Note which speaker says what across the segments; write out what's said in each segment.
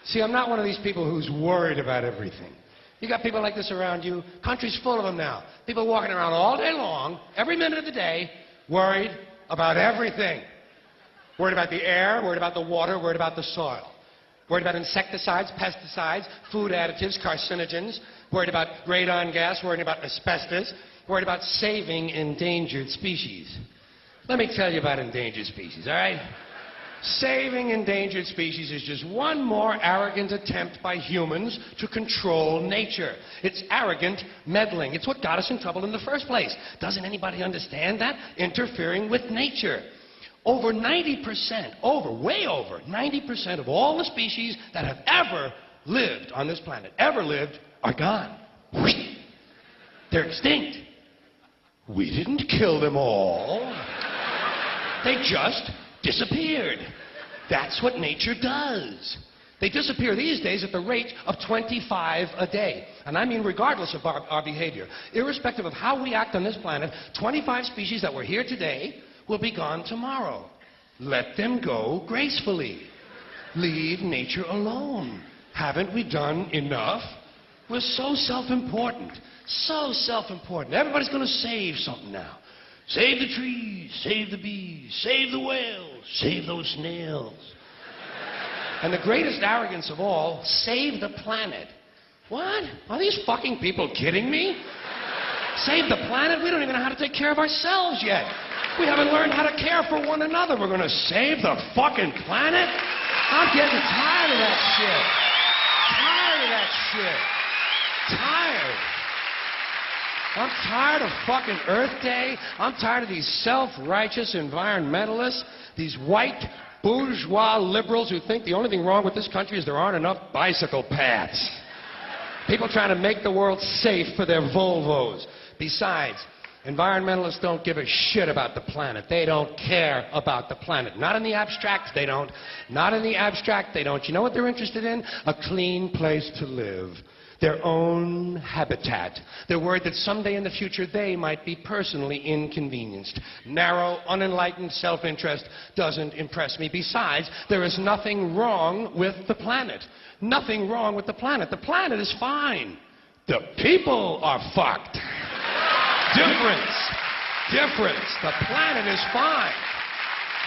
Speaker 1: See, I'm not one of these people who's worried about everything. You got people like this around you. Country's full of them now. People walking around all day long, every minute of the day, worried about everything. Worried about the air, worried about the water, worried about the soil. Worried about insecticides, pesticides, food additives, carcinogens. Worried about radon gas, worried about asbestos. Worried about saving endangered species. Let me tell you about endangered species, all right? Saving endangered species is just one more arrogant attempt by humans to control nature. It's arrogant meddling. It's what got us in trouble in the first place. Doesn't anybody understand that? Interfering with nature. Over 90%, way over 90% of all the species that have ever lived on this planet, are gone. They're extinct. We didn't kill them all. They just disappeared. That's what nature does. They disappear these days at the rate of 25 a day. And I mean regardless of our behavior. Irrespective of how we act on this planet, 25 species that were here today will be gone tomorrow. Let them go gracefully. Leave nature alone. Haven't we done enough? We're so self-important. So self-important. Everybody's going to save something now. Save the trees, save the bees, save the whales, save those snails. And the greatest arrogance of all, save the planet. What? Are these fucking people kidding me? Save the planet? We don't even know how to take care of ourselves yet. We haven't learned how to care for one another. We're going to save the fucking planet? I'm getting tired of that shit. Tired of that shit. Tired. I'm tired of fucking Earth Day. I'm tired of these self-righteous environmentalists, these white bourgeois liberals who think the only thing wrong with this country is there aren't enough bicycle paths. People trying to make the world safe for their Volvos. Besides, environmentalists don't give a shit about the planet. They don't care about the planet. Not in the abstract, they don't. Not in the abstract, they don't. You know what they're interested in? A clean place to live. Their own habitat. They're worried that someday in the future they might be personally inconvenienced. Narrow, unenlightened self-interest doesn't impress me. Besides, there is nothing wrong with the planet. Nothing wrong with the planet. The planet is fine. The people are fucked. Difference. Difference. The planet is fine.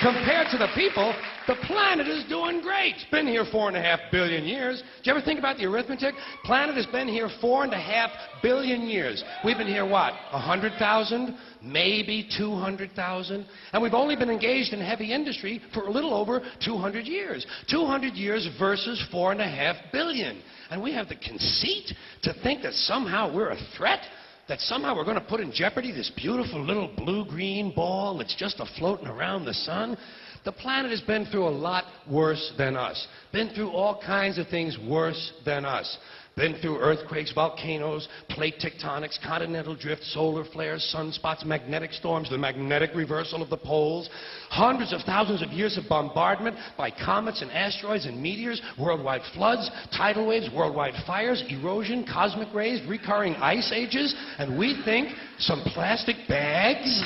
Speaker 1: Compared to the people, the planet is doing great. It's been here 4.5 billion years. Did you ever think about the arithmetic? Planet has been here 4.5 billion years. We've been here, what, 100,000? Maybe 200,000? And we've only been engaged in heavy industry for a little over 200 years. 200 years versus 4.5 billion. And we have the conceit to think that somehow we're a threat? That somehow we're going to put in jeopardy this beautiful little blue-green ball that's just a-floating around the sun? The planet has been through a lot worse than us. Been through all kinds of things worse than us. Been through earthquakes, volcanoes, plate tectonics, continental drift, solar flares, sunspots, magnetic storms, the magnetic reversal of the poles, hundreds of thousands of years of bombardment by comets and asteroids and meteors, worldwide floods, tidal waves, worldwide fires, erosion, cosmic rays, recurring ice ages, and we think some plastic bags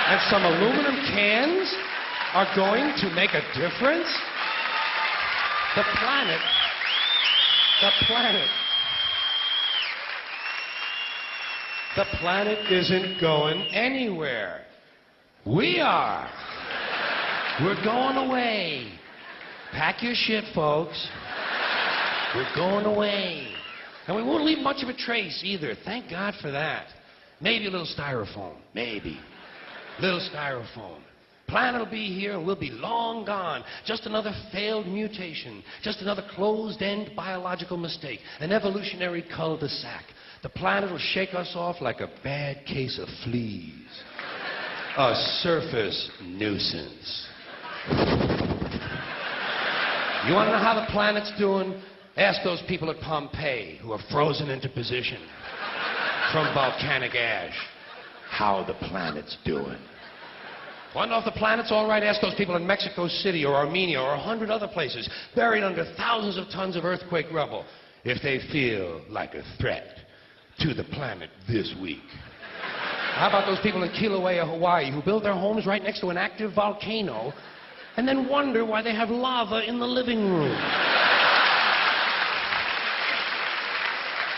Speaker 1: and some aluminum cans are going to make a difference? The planet isn't going anywhere. We are. We're going away. Pack your shit, folks. We're going away. And we won't leave much of a trace either. Thank God for that. Maybe a little styrofoam. Maybe. Little styrofoam. Planet will be here and we'll be long gone. Just another failed mutation. Just another closed-end biological mistake. An evolutionary cul-de-sac. The planet will shake us off like a bad case of fleas. A surface nuisance. You want to know how the planet's doing? Ask those people at Pompeii who are frozen into position from volcanic ash how the planet's doing. Want to know if the planet's all right? Ask those people in Mexico City or Armenia or 100 other places buried under thousands of tons of earthquake rubble if they feel like a threat to the planet this week. How about those people in Kilauea, Hawaii, who build their homes right next to an active volcano and then wonder why they have lava in the living room?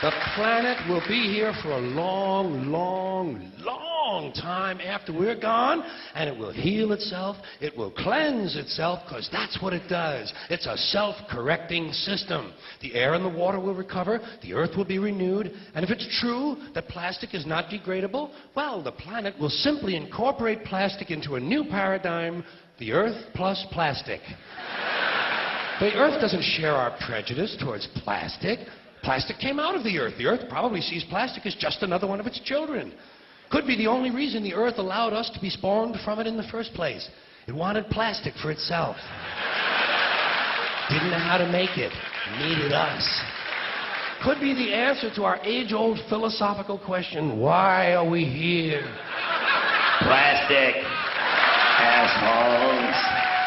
Speaker 1: The planet will be here for a long, long, long time after we're gone, and it will heal itself, it will cleanse itself, because that's what it does. It's a self-correcting system. The air and the water will recover, the earth will be renewed, and if it's true that plastic is not degradable, well, the planet will simply incorporate plastic into a new paradigm, the earth plus plastic. The earth doesn't share our prejudice towards plastic. Plastic came out of the earth. The earth probably sees plastic as just another one of its children. Could be the only reason the earth allowed us to be spawned from it in the first place. It wanted plastic for itself. Didn't know how to make it. Needed us. Could be the answer to our age-old philosophical question, why are we here?
Speaker 2: Plastic. Assholes.